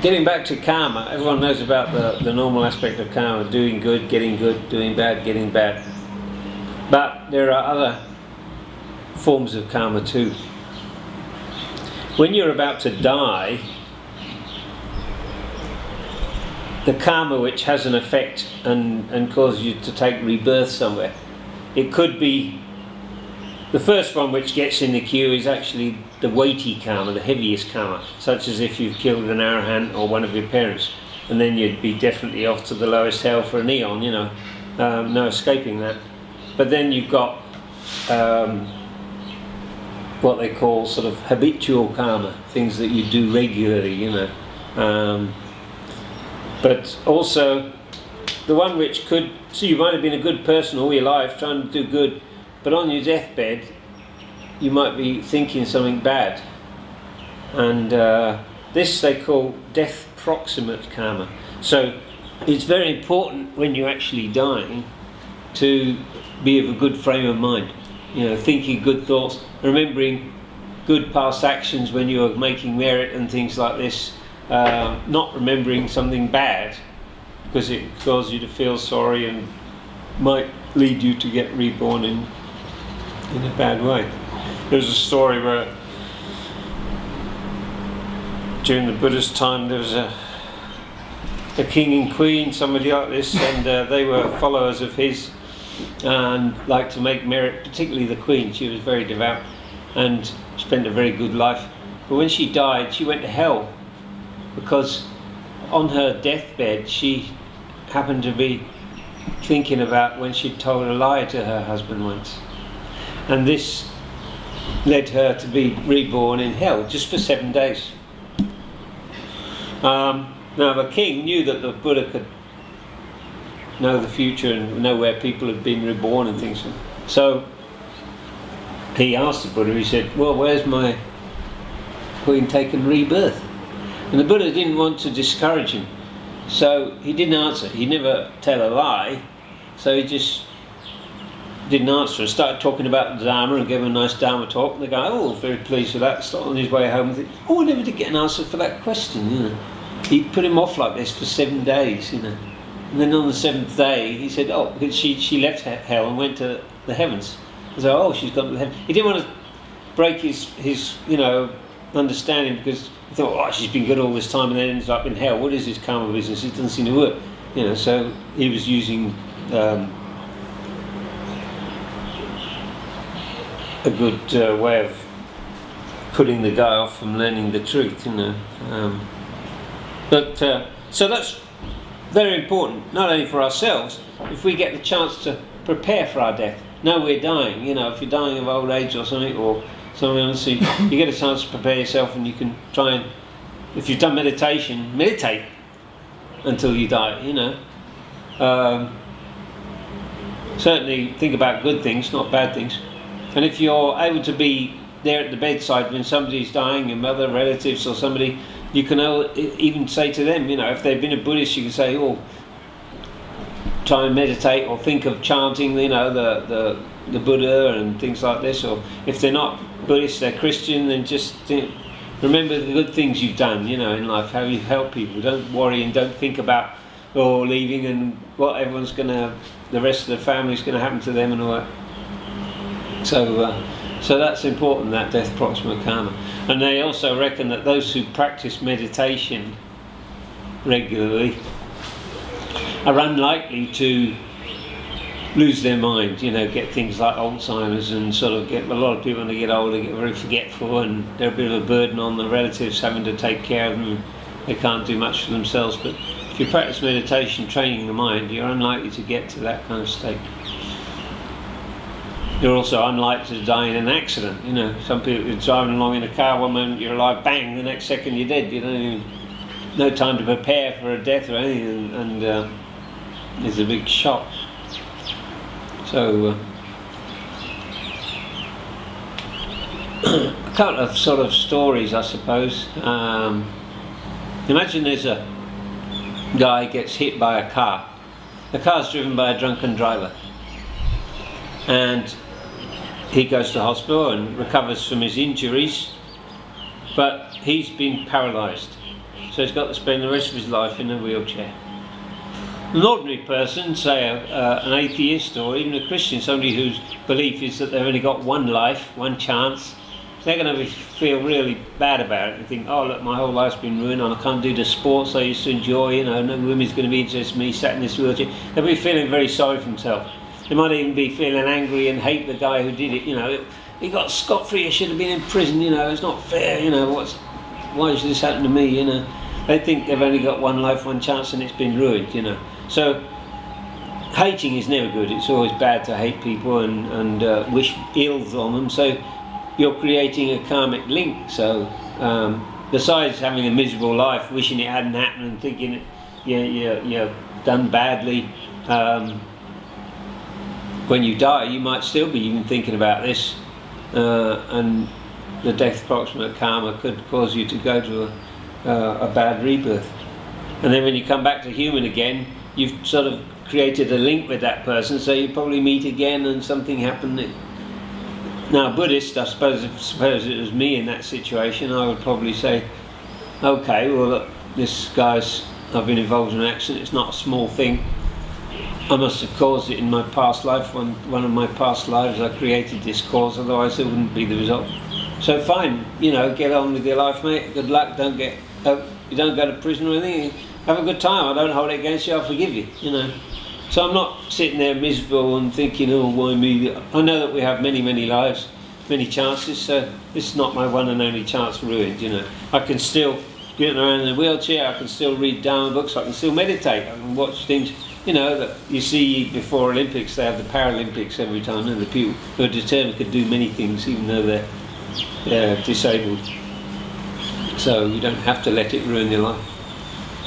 getting back to karma, everyone knows about the normal aspect of karma, doing good, doing bad, getting bad. But there are other forms of karma too. When you're about to die, the karma which has an effect and causes you to take rebirth somewhere, it could be the first one which gets in the queue is actually the weighty karma, the heaviest karma, such as if you've killed an arahant or one of your parents, and then you'd be definitely off to the lowest hell for an eon, no escaping that. But then you've got what they call sort of habitual karma, things that you do regularly, but also the one which could, so you might have been a good person all your life trying to do good, but on your deathbed you might be thinking something bad, and this they call death proximate karma. So it's very important when you're actually dying to be of a good frame of mind, thinking good thoughts, remembering good past actions when you are making merit and things like this, not remembering something bad because it causes you to feel sorry and might lead you to get reborn in a bad way. There's a story where during the Buddha's time there was a king and queen, somebody like this, and they were followers of his and liked to make merit, particularly the queen. She was very devout and spent a very good life. But when she died, she went to hell because on her deathbed she happened to be thinking about when she'd told a lie to her husband once. And this led her to be reborn in hell just for 7 days. Now the king knew that the Buddha could know the future and know where people had been reborn and things. So he asked the Buddha, he said, well, where's my queen taken rebirth? And the Buddha didn't want to discourage him, so he didn't answer. He never tell a lie, so he just didn't answer. Started talking about the Dharma and gave him a nice Dharma talk, and the guy, very pleased with that, started on his way home and I never did get an answer for that question, He put him off like this for 7 days, And then on the 7th day, he said, because she left hell and went to the heavens. So, she's gone to the heavens. He didn't want to break his understanding, because he thought, she's been good all this time and then ends up in hell. What is this karma business? It doesn't seem to work. So he was using a good way of putting the guy off from learning the truth, so that's very important, not only for ourselves, if we get the chance to prepare for our death. Know we're dying, if you're dying of old age or something else, you get a chance to prepare yourself, and you can try and, if you've done meditation, meditate until you die, certainly think about good things, not bad things. And if you're able to be there at the bedside when somebody's dying, your mother, relatives or somebody, you can even say to them, if they've been a Buddhist, you can say, try and meditate or think of chanting, the Buddha and things like this. Or if they're not Buddhist, they're Christian, then just remember the good things you've done, in life, how you've helped people. Don't worry and don't think about leaving and what the rest of the family's going to happen to them and all that. So that's important, that death proximate karma. And they also reckon that those who practice meditation regularly are unlikely to lose their mind, get things like Alzheimer's, and sort of get, a lot of people when they get older get very forgetful, and they're a bit of a burden on the relatives having to take care of them. They can't do much for themselves. But if you practice meditation, training the mind, you're unlikely to get to that kind of state. You're also unlikely to die in an accident. Some people are driving along in a car, one moment you're alive, bang, the next second you're dead. You don't even, no time to prepare for a death or anything, and it's a big shock. So a couple of sort of stories, I suppose. Imagine there's a guy gets hit by a car. The car's driven by a drunken driver, and he goes to hospital and recovers from his injuries, but he's been paralysed. so he's got to spend the rest of his life in a wheelchair. An ordinary person, say an atheist or even a Christian, somebody whose belief is that they've only got one life, one chance, they're going to feel really bad about it and think, oh look, my whole life's been ruined and I can't do the sports I used to enjoy, you know, no woman's going to be interested in me sat in this wheelchair. They'll be feeling very sorry for themselves. They might even be feeling angry and hate the guy who did it, you know. He got scot-free, he should have been in prison, you know, it's not fair, you know, why should this happen to me, you know. They think they've only got one life, one chance and it's been ruined, you know. So, hating is never good. It's always bad to hate people and wish ills on them. So, you're creating a karmic link. So, besides having a miserable life, wishing it hadn't happened and thinking you're done badly, when you die, you might still be even thinking about this, and the death proximate karma could cause you to go to a bad rebirth. And then when you come back to human again, you've sort of created a link with that person, so you probably meet again and something happened. Now, Buddhist, I suppose it was me in that situation, I would probably say, okay, well look, this guy's, I've been involved in an accident, it's not a small thing. I must have caused it in my past life. One of my past lives I created this cause, otherwise it wouldn't be the result. So fine, you know, get on with your life, mate, good luck, you don't go to prison or anything, have a good time, I don't hold it against you, I'll forgive you, you know. So I'm not sitting there miserable and thinking, oh, why me? I know that we have many, many lives, many chances, so this is not my one and only chance ruined, you know. I can still get around in a wheelchair, I can still read Dharma books, I can still meditate, I can watch things, you know, that you see before Olympics, they have the Paralympics every time, and the people who are determined could do many things, even though they're disabled. So you don't have to let it ruin your life.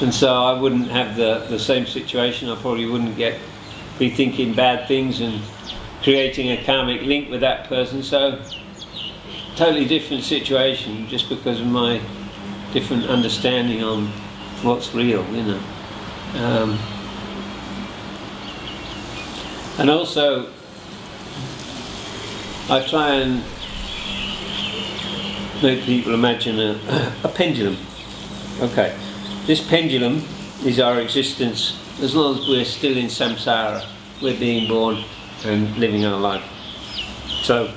And so I wouldn't have the same situation. I probably wouldn't be thinking bad things and creating a karmic link with that person. So totally different situation, just because of my different understanding on what's real, you know. And also I try and make people imagine a pendulum. Okay. This pendulum is our existence as long as we're still in samsara, we're being born and living our life. So,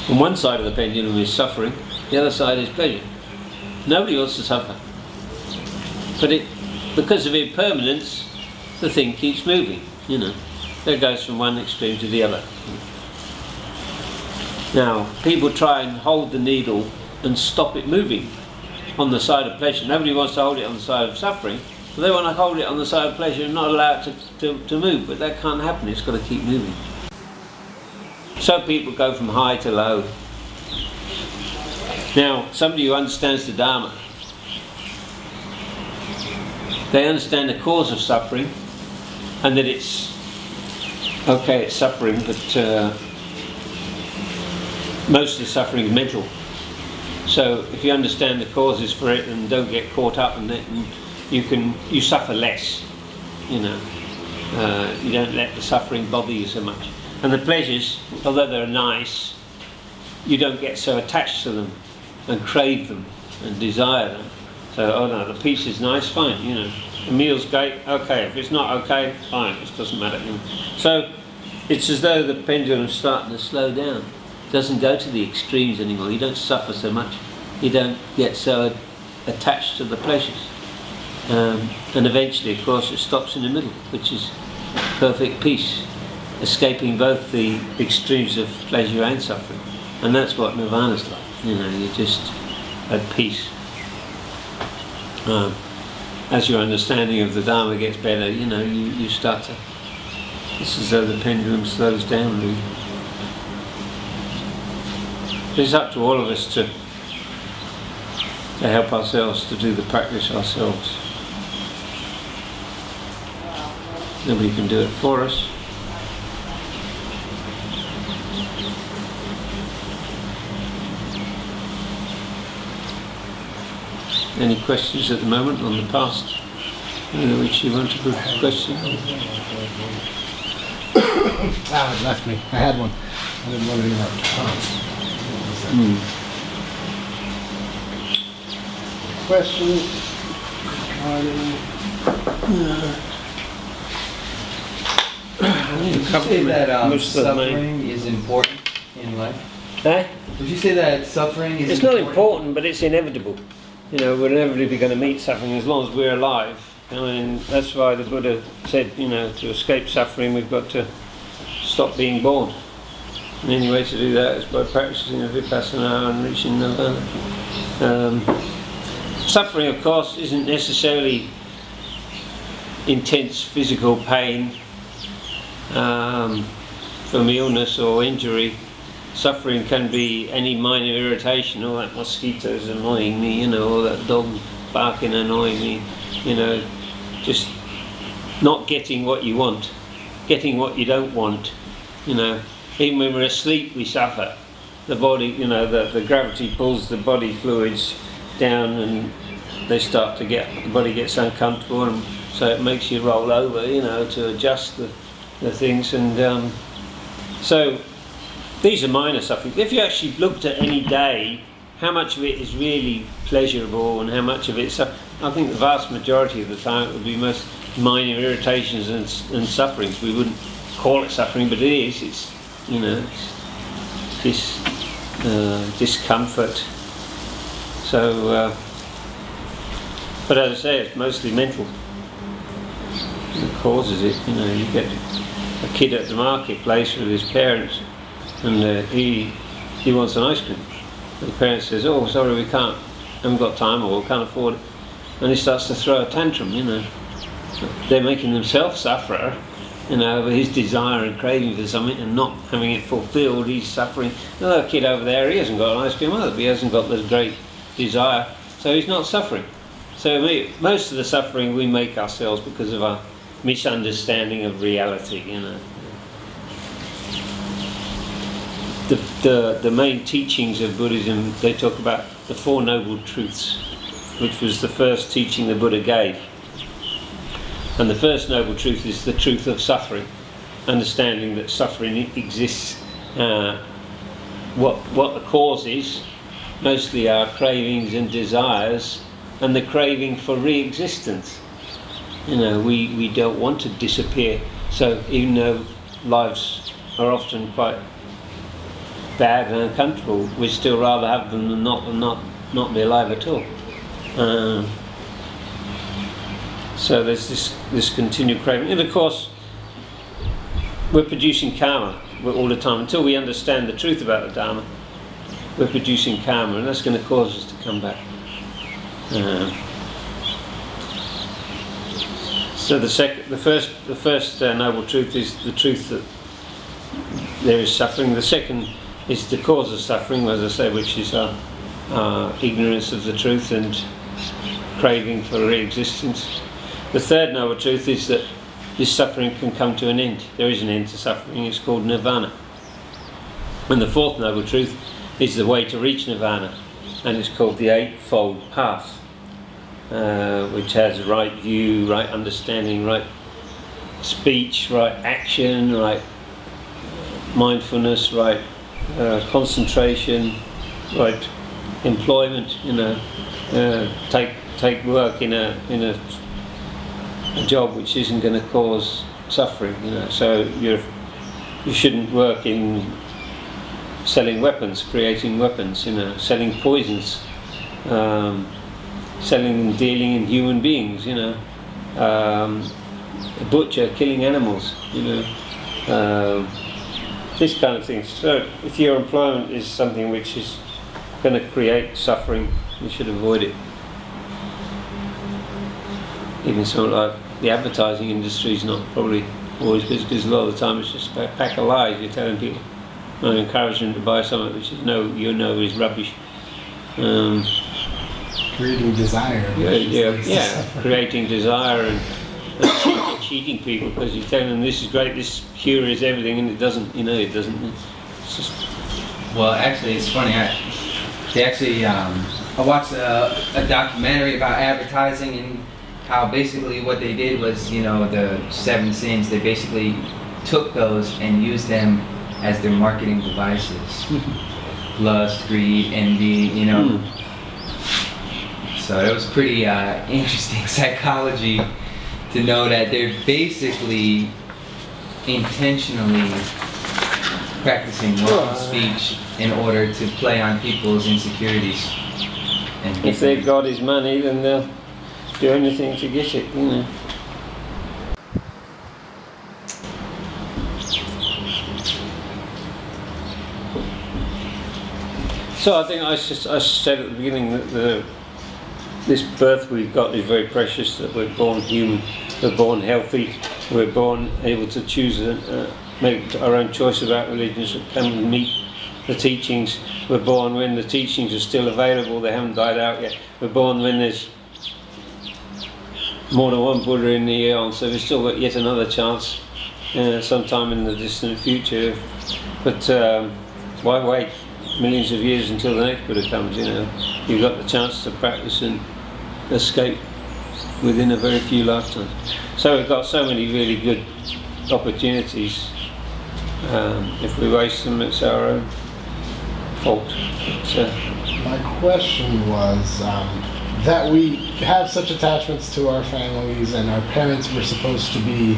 on one side of the pendulum is suffering, the other side is pleasure. Nobody wants to suffer. But because of impermanence, the thing keeps moving, you know. It goes from one extreme to the other. Now, people try and hold the needle and stop it moving on the side of pleasure. Nobody wants to hold it on the side of suffering, but they want to hold it on the side of pleasure and not allow it to move, but that can't happen, it's got to keep moving. So people go from high to low. Now, somebody who understands the Dharma, they understand the cause of suffering and that it's okay, it's suffering, but most of the suffering is mental. So if you understand the causes for it and don't get caught up in it, and you suffer less, you know. You don't let the suffering bother you so much. And the pleasures, although they're nice, you don't get so attached to them and crave them and desire them. So, oh no, the peace is nice, fine, you know. The meal's great, okay. If it's not okay, fine, it doesn't matter. You know. So it's as though the pendulum's starting to slow down. It doesn't go to the extremes anymore. You don't suffer so much. You don't get so attached to the pleasures. And eventually, of course, it stops in the middle, which is perfect peace, escaping both the extremes of pleasure and suffering. And that's what nirvana's like. You know, you're just at peace. As your understanding of the Dharma gets better, you know, you start to... It's as though the pendulum slows down, really. It's up to all of us to help ourselves, to do the practice ourselves. Nobody can do it for us. Any questions at the moment on the past? Which you want to put a question? It left me. I had one. I didn't want to do that. question. Would you say that Most of the main- suffering is important in life? Eh? Would you say that suffering is It's not important, but it's inevitable. You know, we're inevitably going to meet suffering as long as we're alive. I mean, that's why the Buddha said, you know, to escape suffering, we've got to stop being born. And the only way to do that is by practicing the vipassana and reaching nirvana. Suffering, of course, isn't necessarily intense physical pain from illness or injury. Suffering can be any minor irritation. Oh, that mosquito's annoying me, you know, or that dog barking annoying me, you know, just not getting what you want, getting what you don't want, you know. Even when we're asleep we suffer. The body, you know, the gravity pulls the body fluids down and they start to the body gets uncomfortable, and so it makes you roll over, you know, to adjust the things. And so these are minor suffering. If you actually looked at any day, how much of it is really pleasurable and how much of it's, I think the vast majority of the time it would be most minor irritations and sufferings. We wouldn't call it suffering, but it is. It's, you know, it's this discomfort. So, but as I say, it's mostly mental. It causes it. You know, you get a kid at the marketplace with his parents, and he wants an ice cream. And the parent says, "Oh, sorry, we can't. Haven't got time, or we can't afford it." And he starts to throw a tantrum. You know, they're making themselves suffer. You know, over his desire and craving for something and not having it fulfilled. He's suffering. Another kid over there, he hasn't got an ice cream either, but he hasn't got this great desire, so he's not suffering. So most of the suffering we make ourselves because of our misunderstanding of reality. You know, the main teachings of Buddhism, they talk about the Four Noble Truths, which was the first teaching the Buddha gave. And the first noble truth is the truth of suffering, understanding that suffering exists. What the cause is, mostly our cravings and desires, and the craving for re-existence. You know, we don't want to disappear. So even though lives are often quite bad and uncomfortable, we'd still rather have them than not be alive at all. So there's this continued craving, and of course we're producing karma all the time. Until we understand the truth about the Dharma, we're producing karma, and that's going to cause us to come back. So the first noble truth is the truth that there is suffering. The second is the cause of suffering, as I say, which is our ignorance of the truth and craving for re-existence. The third noble truth is that this suffering can come to an end. There is an end to suffering. It's called nirvana. And the fourth noble truth is the way to reach nirvana, and it's called the Eightfold Path, which has right view, right understanding, right speech, right action, right mindfulness, right concentration, right employment. You know, take work in a job which isn't going to cause suffering. You know, so you shouldn't work in selling weapons, creating weapons. You know, selling poisons, selling and dealing in human beings. You know, a butcher killing animals. You know, this kind of thing. So if your employment is something which is going to create suffering, you should avoid it. Even something like the advertising industry is not probably always good, because a lot of the time it's just a pack of lies you're telling people. And encourage them to buy something which you know is rubbish. Creating desire. Yeah, creating desire and cheating people because you're telling them this is great, this cure is everything, and it doesn't. You know, it doesn't. It's just. Well, actually, it's funny. I watched a documentary about advertising and how basically what they did was, you know, the 7 sins. They basically took those and used them as their marketing devices. Lust, greed, envy. You know. So So it was pretty interesting psychology to know that they're basically intentionally practicing wrong speech in order to play on people's insecurities. And If they've got his money, then they'll do anything to get it, you know. So I think I said at the beginning that this birth we've got is very precious, that we're born human, we're born healthy, we're born able to choose and make our own choice about religions, come and meet the teachings. We're born when the teachings are still available, they haven't died out yet. We're born when there's more than one Buddha in the eon, so we've still got yet another chance sometime in the distant future. But why wait millions of years until the next Buddha comes, you know? You've got the chance to practice and escape within a very few lifetimes. So we've got so many really good opportunities. If we waste them, it's our own fault. My question was that we have such attachments to our families, and our parents were supposed to be,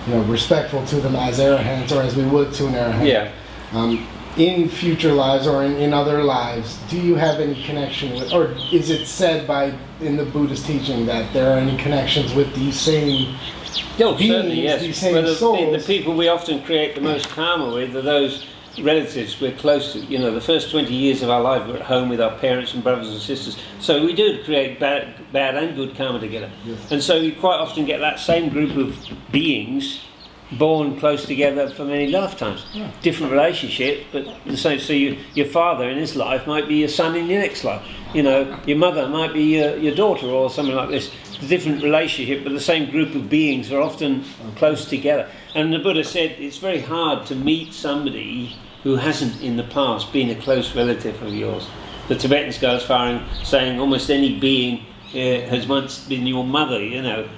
you know, respectful to them as arahants, or as we would to an arahant. Yeah. In future lives or in other lives, do you have any connection with, or is it said in the Buddhist teaching that there are any connections with these same beings, Certainly, yes. these same But souls? the people we often create the most karma with are those relatives we're close to. You know, the first 20 years of our life we're at home with our parents and brothers and sisters. So we do create bad and good karma together. Yes. And so you quite often get that same group of beings born close together for many lifetimes. Yeah. Different relationship, but the same. So your father in his life might be your son in your next life. You know, your mother might be your daughter or something like this. It's a different relationship, but the same group of beings are often close together. And the Buddha said it's very hard to meet somebody who hasn't in the past been a close relative of yours. The Tibetans go as far as saying almost any being has once been your mother, you know,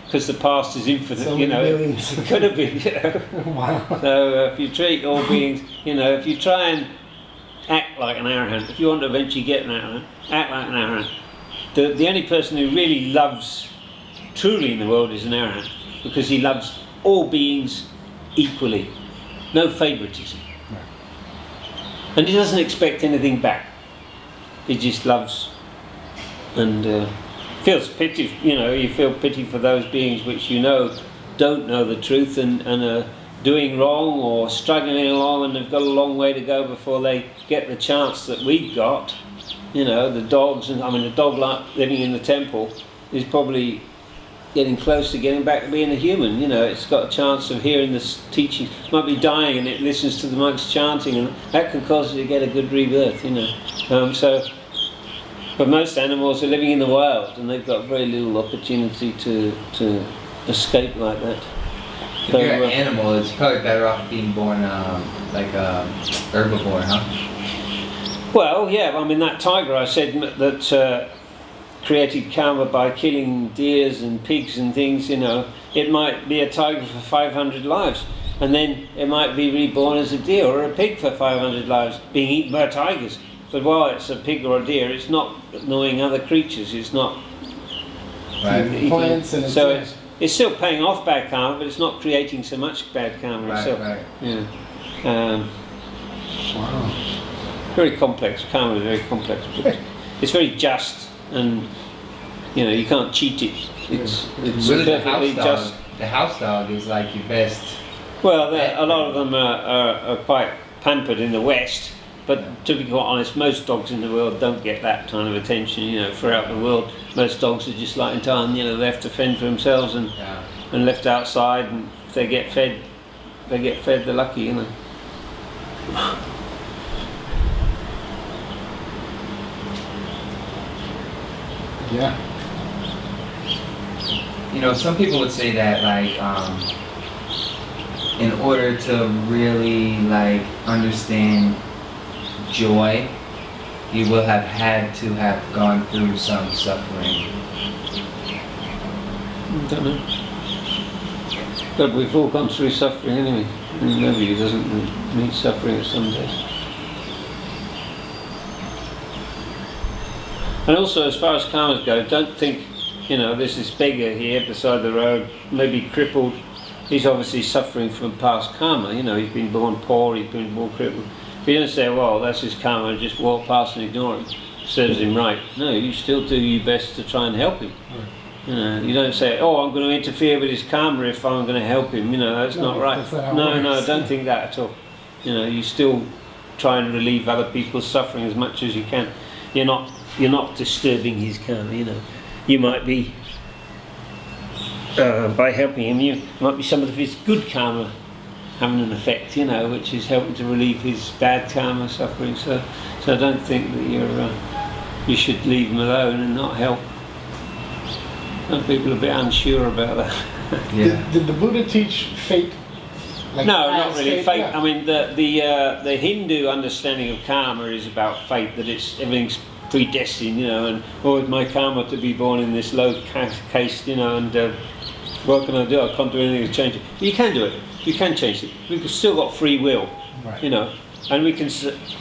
because the past is infinite, So you know, many it could have been, you know. Wow. So if you treat all beings, you know, if you try and act like an arahant, if you want to eventually get an arahant, act like an arahant. The only person who really loves truly in the world is an arahant, because he loves all beings equally, no favoritism. Right. And he doesn't expect anything back. He just loves and feels pity, you know, you feel pity for those beings which you know don't know the truth and are doing wrong or struggling along, and they've got a long way to go before they get the chance that we've got. You know, the dogs, and I mean the dog living in the temple is probably getting close to getting back to being a human. You know, it's got a chance of hearing this teaching. It might be dying and it listens to the monks chanting, and that can cause it to get a good rebirth, you know. But most animals are living in the wild, and they've got very little opportunity to escape like that. If you're an animal, it's probably better off being born like a herbivore, huh? Well, yeah, I mean that tiger I said that created karma by killing deers and pigs and things, you know, it might be a tiger for 500 lives, and then it might be reborn as a deer or a pig for 500 lives, being eaten by tigers. But while it's a pig or a deer, it's not annoying other creatures, it's not Right. Plants and so it's still paying off bad karma, but it's not creating so much bad karma itself. Right. Yeah. Wow. Very complex. Karma is very complex. But it's very just, and you know you can't cheat it. It's Really, the perfectly house dog. just. The house dog is like your best. Well, a lot of them are quite pampered in the West, but to be quite honest, most dogs in the world don't get that kind of attention. You know, throughout the world, most dogs are just like entirely, you know, they have to fend for themselves and left outside, and if they get fed, they're lucky, you know. Yeah. You know, some people would say that like in order to really like understand joy, you will have had to have gone through some suffering. I don't know. But we've all gone through suffering anyway. Nobody doesn't need suffering at some days. And also, as far as karmas go, don't think, there's this beggar here beside the road, maybe crippled. He's obviously suffering from past karma. He's been born poor, he's been born crippled. If you don't say, well, that's his karma, and just walk past and ignore him, serves him right. No, you still do your best to try and help him. You don't say, oh, I'm going to interfere with his karma if I'm going to help him. That's not right. That's not how it No, works. don't think that at all. You still try and relieve other people's suffering as much as you can. You're not disturbing his karma. You might be by helping him, you might be some of his good karma having an effect, which is helping to relieve his bad karma suffering. So I don't think that you should leave him alone and not help. Some people are a bit unsure about that. Yeah. Did the Buddha teach fate? No, not as really. Fate. Yeah. I mean, the Hindu understanding of karma is about fate, that everything's predestined, and it's my karma to be born in this low caste, and what can I do? I can't do anything to change it. You can do it. You can change it. We've still got free will, Right. and we can.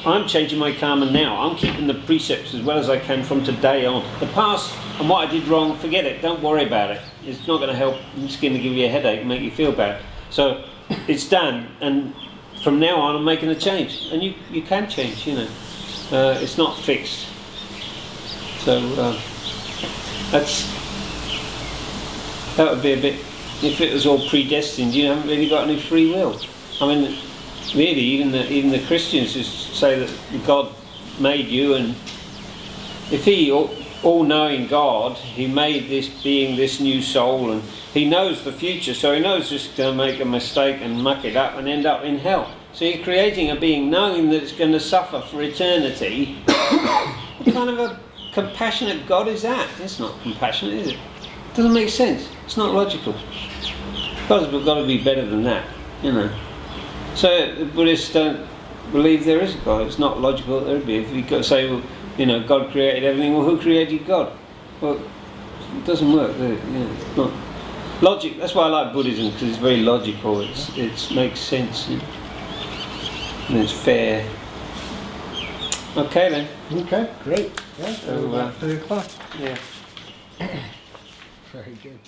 I'm changing my karma now. I'm keeping the precepts as well as I can from today on. The past and what I did wrong, forget it. Don't worry about it. It's not going to help. It's going to give you a headache and make you feel bad. So it's done, and from now on, I'm making a change, and you can change. It's not fixed. So that would be a bit. If it was all predestined, you haven't really got any free will. I mean, really, even the Christians just say that God made you, and if He, all-knowing God, He made this being, this new soul, and He knows the future, so He knows just going to make a mistake and muck it up and end up in hell. So you're creating a being knowing that it's going to suffer for eternity. What kind of a compassionate God is that? It's not compassionate, is it? It doesn't make sense. It's not logical. God's got to be better than that, So the Buddhists don't believe there is a God. It's not logical that there would be. If you say, well, God created everything, well, who created God? Well, it doesn't work, does it? It's not logic. That's why I like Buddhism, because it's very logical. It makes sense, and it's fair. Okay then. Okay, great. Yeah, So, about 3 o'clock. Yeah. Very good.